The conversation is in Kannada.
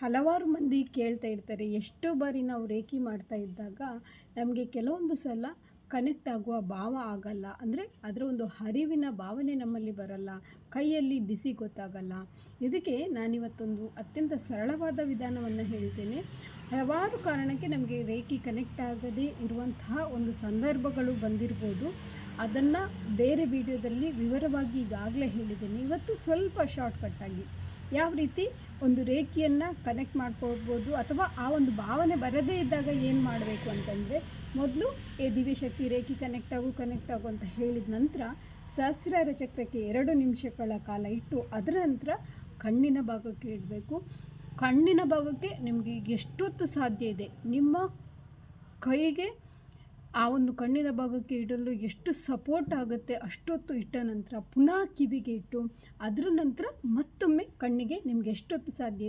ಹಲವಾರು ಮಂದಿ ಕೇಳ್ತಾ ಇರ್ತಾರೆ. ಎಷ್ಟೋ ಬಾರಿ ನಾವು ರೇಖಿ ಮಾಡ್ತಾ ಇದ್ದಾಗ ನಮಗೆ ಕೆಲವೊಂದು ಸಲ ಕನೆಕ್ಟ್ ಆಗುವ ಭಾವ ಆಗಲ್ಲ. ಅಂದರೆ ಅದರ ಒಂದು ಹರಿವಿನ ಭಾವನೆ ನಮ್ಮಲ್ಲಿ ಬರಲ್ಲ. ಕೈಯಲ್ಲಿ ಬಿಸಿ ಗೊತ್ತಾಗಲ್ಲ. ಇದಕ್ಕೆ ನಾನಿವತ್ತೊಂದು ಅತ್ಯಂತ ಸರಳವಾದ ವಿಧಾನವನ್ನು ಹೇಳ್ತೇನೆ. ಹಲವಾರು ಕಾರಣಕ್ಕೆ ನಮಗೆ ರೇಖಿ ಕನೆಕ್ಟ್ ಆಗದೇ ಇರುವಂತಹ ಒಂದು ಸಂದರ್ಭಗಳು ಬಂದಿರ್ಬೋದು. ಅದನ್ನು ಬೇರೆ ವಿಡಿಯೋದಲ್ಲಿ ವಿವರವಾಗಿ ಈಗಾಗಲೇ ಹೇಳಿದ್ದೇನೆ. ಇವತ್ತು ಸ್ವಲ್ಪ ಶಾರ್ಟ್ಕಟ್ಟಾಗಿ ಯಾವ ರೀತಿ ಒಂದು ರೇಖೆಯನ್ನು ಕನೆಕ್ಟ್ ಮಾಡ್ಕೊಳ್ಬೋದು ಅಥವಾ ಆ ಒಂದು ಭಾವನೆ ಬರದೇ ಇದ್ದಾಗ ಏನು ಮಾಡಬೇಕು ಅಂತಂದರೆ, ಮೊದಲು ದಿವ್ಯಶಕ್ತಿ ರೇಖೆ ಕನೆಕ್ಟ್ ಆಗು ಅಂತ ಹೇಳಿದ ನಂತರ ಸಹಸ್ರಾರ ಚಕ್ರಕ್ಕೆ 2 ನಿಮಿಷಗಳ ಕಾಲ ಇಟ್ಟು ಅದರ ನಂತರ ಕಣ್ಣಿನ ಭಾಗಕ್ಕೆ ಇಡಬೇಕು. ಕಣ್ಣಿನ ಭಾಗಕ್ಕೆ ನಿಮಗೆ ಎಷ್ಟೊತ್ತು ಸಾಧ್ಯ ಇದೆ ನಿಮ್ಮ ಕೈಗೆ ಆ ಒಂದು ಕಣ್ಣಿನ ಭಾಗಕ್ಕೆ ಇಡಲು ಎಷ್ಟು ಸಪೋರ್ಟ್ ಆಗುತ್ತೆ ಅಷ್ಟೊತ್ತು ಇಟ್ಟ ನಂತರ ಪುನಃ ಕಿವಿಗೆ ಇಟ್ಟು ಅದರ ನಂತರ ಮತ್ತೊಮ್ಮೆ ಕಣ್ಣಿಗೆ ನಿಮಗೆ ಎಷ್ಟೊತ್ತು ಸಾಧ್ಯ ಇದೆ